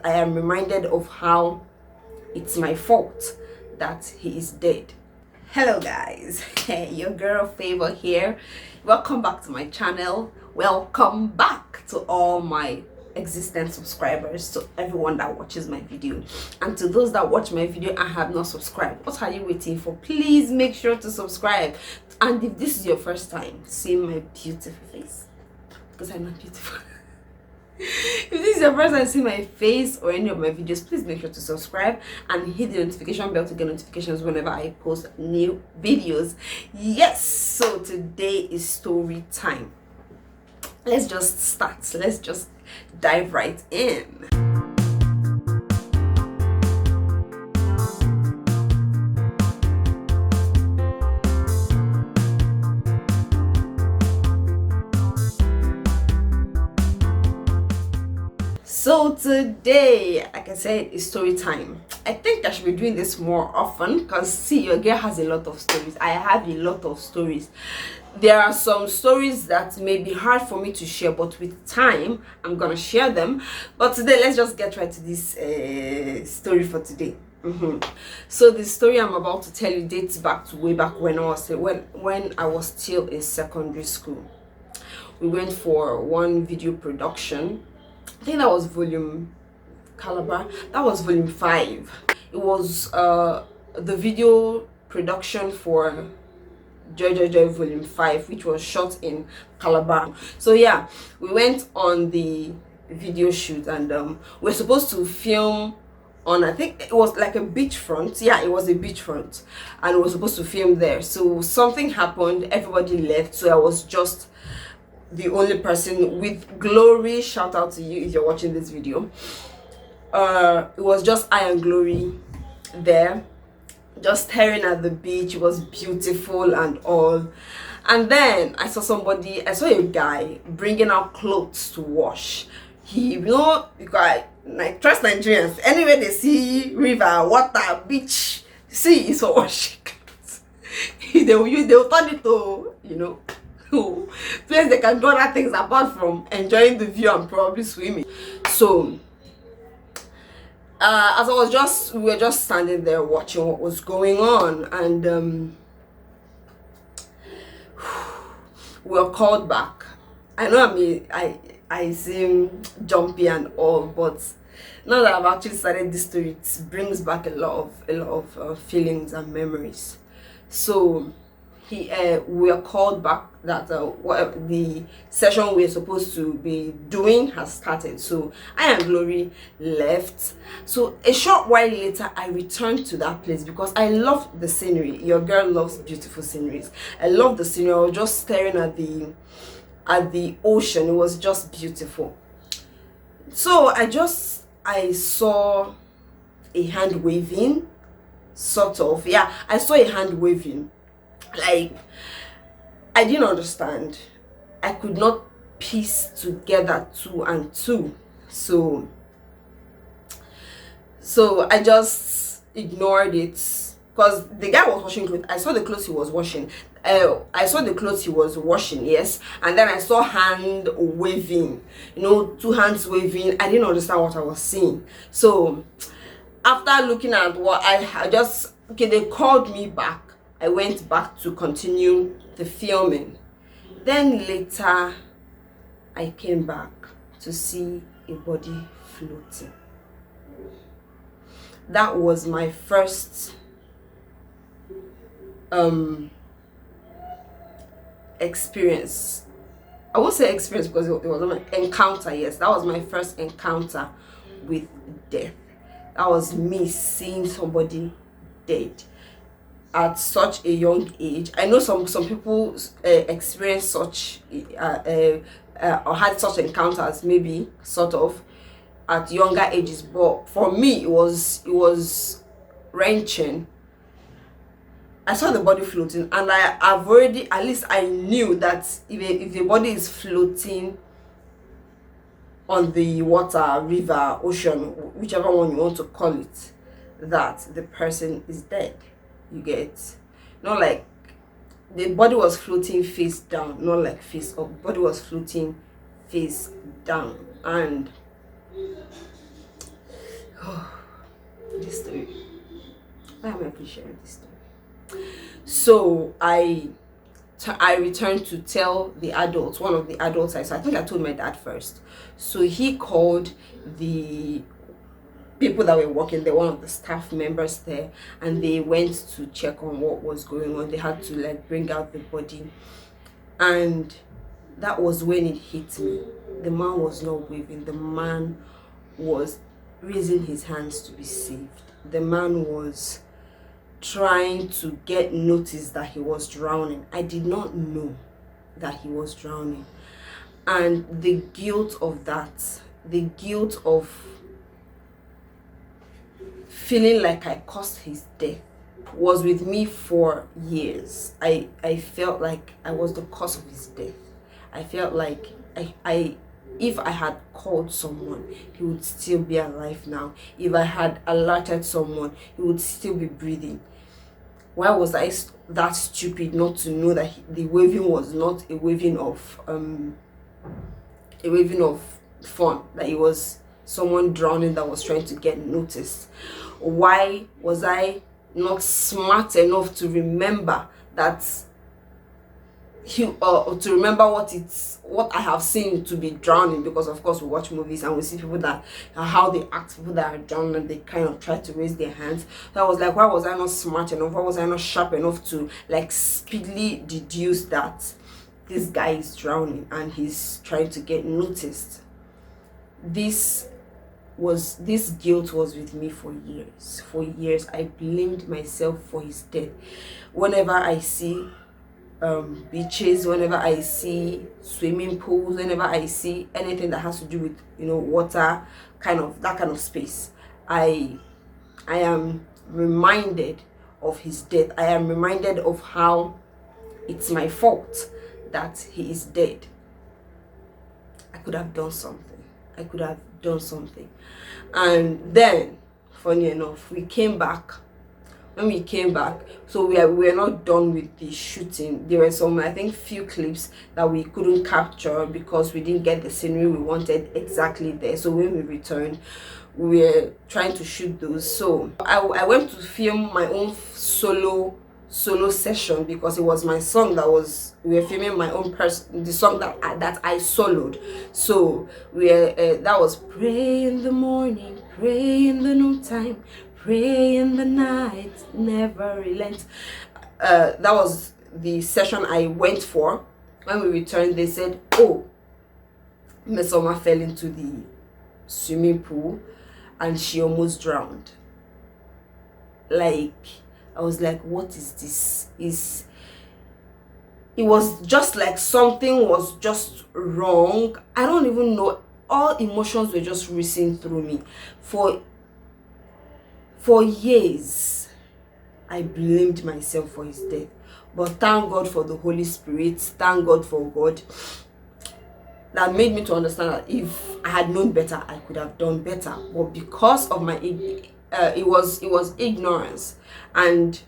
I am reminded of how it's my fault that he is dead. Hello guys, hey, your girl Favour here. Welcome back to my channel. Welcome back to all my existing subscribers, to everyone that watches my video, and to those that watch my video and have not subscribed. What are you waiting for? Please make sure to subscribe. And if this is your first time seeing my beautiful face, because I'm not beautiful, if this is your first time seeing my face or any of my videos, please make sure to subscribe and hit the notification bell to get notifications whenever I post new videos. Yes, so today is story time. Let's just start. Let's just dive right in. So today, like I said, is story time. I think I should be doing this more often because see, your girl has a lot of stories. I have a lot of stories. There are some stories that may be hard for me to share, but with time, I'm gonna share them. But today, let's just get right to this story for today. So the story I'm about to tell you dates back to way back when I was still in secondary school. We went for one video production. I think that was volume 5. It was the video production for Joy volume 5, which was shot in Calabar. So yeah, we went on the video shoot, and we're supposed to film on, I think it was like a beachfront. Yeah, it was a beachfront, and we were supposed to film there. So something happened, everybody left, so I was just the only person with Glory. Shout out to you if you're watching this video. It was just I and Glory there, just staring at the beach. It was beautiful and all. And then I saw a guy bringing out clothes to wash. Because like trust Nigerians, anywhere they see river, water, beach, sea is for washing clothes. they'll turn it to, place they can do other things apart from enjoying the view and probably swimming. So as we were just standing there watching what was going on, and we were called back. I know I seem jumpy and all, but now that I've actually started this story, it brings back a lot of feelings and memories. So we were called back that the session we're supposed to be doing has started. So I and Glory left. So a short while later, I returned to that place because I love the scenery. Your girl loves beautiful sceneries. I love the scenery. I was just staring at the ocean. It was just beautiful. So I saw a hand waving, sort of. Yeah, I saw a hand waving. Like, I didn't understand. I could not piece together 2 and 2. So I just ignored it because the guy was washing clothes. I saw the clothes he was washing. Yes, and then I saw hand waving. 2 hands waving. I didn't understand what I was seeing. So after looking at what they called me back. I went back to continue the filming. Then later, I came back to see a body floating. That was my first experience. I won't say experience because it was an encounter. Yes, that was my first encounter with death. That was me seeing somebody dead at such a young age. I know some people experience such or had such encounters, maybe sort of at younger ages, but for me it was wrenching. I saw the body floating, and I've already, at least I knew that if the body is floating on the water, river, ocean, whichever one you want to call it, that the person is dead. You get? Not like the body was floating face down, not like face up. The body was floating face down, and This story. Why am I sharing this story? So I returned to tell the adults, one of the adults. I think I told my dad first. So he called the people that were working there, one of the staff members there, and they went to check on what was going on. They had to like bring out the body, and that was when it hit me. The man was not waving. The man was raising his hands to be saved. The man was trying to get notice that he was drowning. I did not know that he was drowning. And the guilt of that, the guilt of feeling like I caused his death, was with me for years. I felt like I was the cause of his death. I felt like if I had called someone, he would still be alive now. If I had alerted someone, he would still be breathing. Why was I that stupid not to know that the waving was not a waving of fun, that it was someone drowning that was trying to get noticed? Why was I not smart enough to remember that to remember what I have seen to be drowning? Because of course we watch movies and we see people that how they act, people that are drowning, and they kind of try to raise their hands. So I was like, why was I not smart enough? Why was I not sharp enough to like speedily deduce that this guy is drowning and he's trying to get noticed? This guilt was with me for years. For years I blamed myself for his death. Whenever I see beaches, whenever I see swimming pools, whenever I see anything that has to do with water, that kind of space, I am reminded of his death. I am reminded of how it's my fault that he is dead. I could have done something. And then, funny enough, we came back. When we came back, so we were not done with the shooting. There were some, I think, few clips that we couldn't capture because we didn't get the scenery we wanted exactly there. So when we returned, we were trying to shoot those. So I went to film my own solo session because it was my song we were filming my own the song that I soloed. So that was pray in the morning, pray in the noontime, pray in the night, never relent. That was the session I went for. When we returned, they said, oh, Mesoma fell into the swimming pool and she almost drowned. Like, I was like, what is this? It was just like something was just wrong. I don't even know. All emotions were just racing through me. For years, I blamed myself for his death. But thank God for the Holy Spirit. Thank God for God. That made me to understand that if I had known better, I could have done better. But because of my it was ignorance, and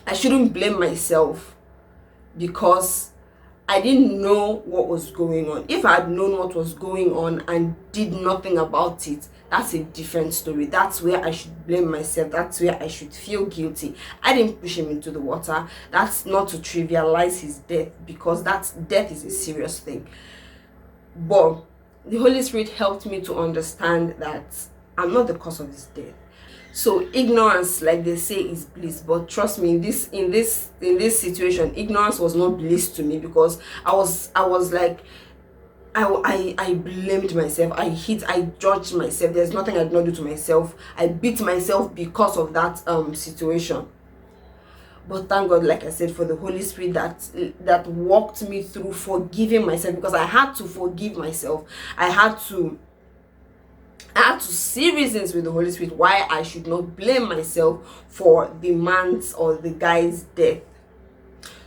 I shouldn't blame myself because I didn't know what was going on. If I had known what was going on and did nothing about it, that's a different story. That's where I should blame myself. That's where I should feel guilty. I didn't push him into the water. That's not to trivialize his death, because death is a serious thing. But the Holy Spirit helped me to understand that I'm not the cause of his death. So ignorance, like they say, is bliss. But trust me, in this situation, ignorance was not bliss to me, because I was like, I blamed myself. I judged myself. There's nothing I did not do to myself. I beat myself because of that situation. But thank God, like I said, for the Holy Spirit that walked me through forgiving myself, because I had to forgive myself. I had to see reasons with the Holy Spirit why I should not blame myself for the man's or the guy's death.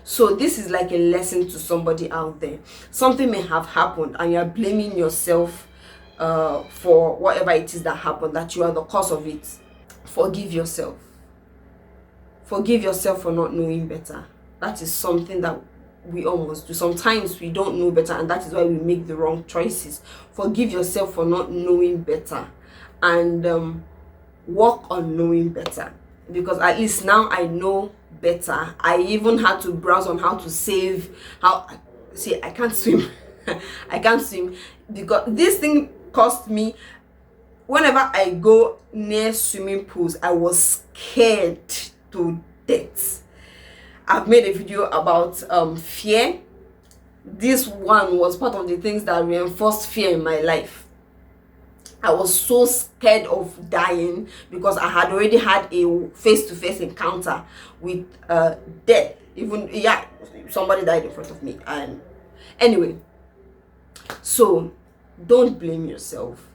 So this is like a lesson to somebody out there. Something may have happened and you're blaming yourself for whatever it is that happened, that you are the cause of it. Forgive yourself. Forgive yourself for not knowing better. That is something that we almost do. Sometimes we don't know better, and that is why we make the wrong choices. Forgive yourself for not knowing better, and work on knowing better, because at least now I know better. I even had to browse on how to save. I can't swim. I can't swim because this thing cost me. Whenever I go near swimming pools, I was scared to death. I've made a video about fear. This one was part of the things that reinforced fear in my life. I was so scared of dying because I had already had a face-to-face encounter with death. Even, yeah, somebody died in front of me. And anyway, so don't blame yourself.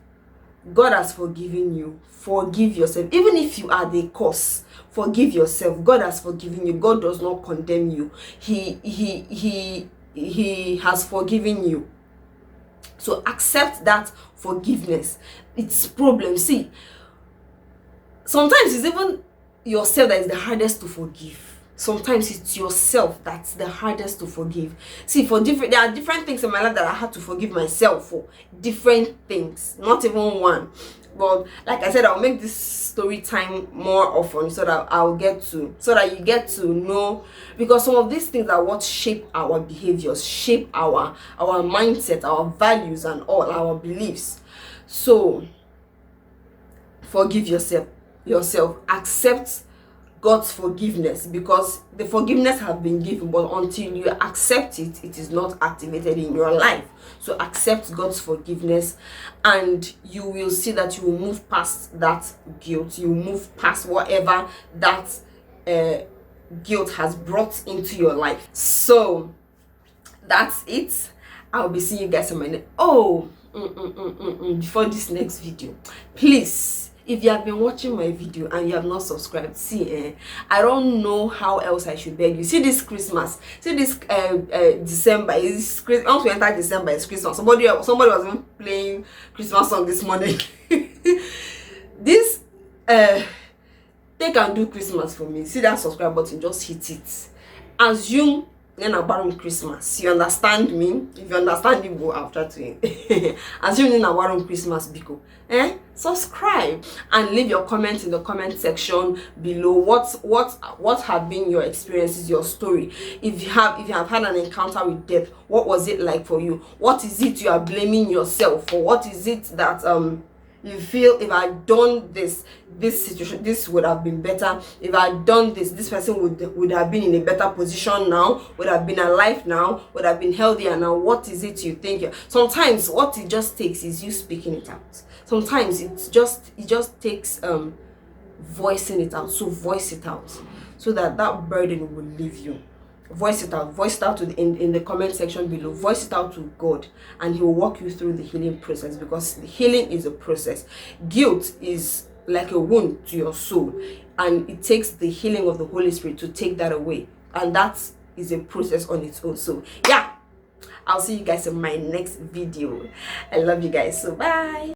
God has forgiven you. Forgive yourself. Even if you are the cause, forgive yourself. God has forgiven you. God does not condemn you. He has forgiven you. So accept that forgiveness. It's problem. See, sometimes it's even yourself that is the hardest to forgive. Sometimes it's yourself that's the hardest to forgive. See, there are different things in my life that I had to forgive myself for. Different things, not even one. But like I said, I'll make this story time more often so that you get to know, because some of these things are what shape our behaviors, shape our mindset, our values, and all our beliefs. So forgive yourself, accept God's forgiveness, because the forgiveness have been given, but until you accept it, it is not activated in your life. So accept God's forgiveness, and you will see that you will move past that guilt. You will move past whatever that guilt has brought into your life. So that's it. I'll be seeing you guys in my next. Before this next video, please, if you have been watching my video and you have not subscribed, I don't know how else I should beg you. See this Christmas, see this December is Christmas. Once we enter December, it's Christmas. Somebody was even playing Christmas song this morning. This they can do Christmas for me. See that subscribe button, just hit it. Assume then about Christmas. You understand me? If you understand Igbo, I'll try to assume then about Christmas because subscribe and leave your comments in the comment section below. What have been your experiences, your story? If you have had an encounter with death, what was it like for you? What is it you are blaming yourself for? What is it that you feel, if I had done this situation, this would have been better. If I had done this person would have been in a better position now, would have been alive now, would have been healthier now. What is it you think? Sometimes what it just takes is you speaking it out. Sometimes it just takes voicing it out. So voice it out so that burden will leave you. Voice it out in the comment section below. Voice it out to God, and He will walk you through the healing process, because the healing is a process. Guilt is like a wound to your soul, and it takes the healing of the Holy Spirit to take that away, and that is a process on its own. So yeah, I'll see you guys in my next video. I love you guys, so bye.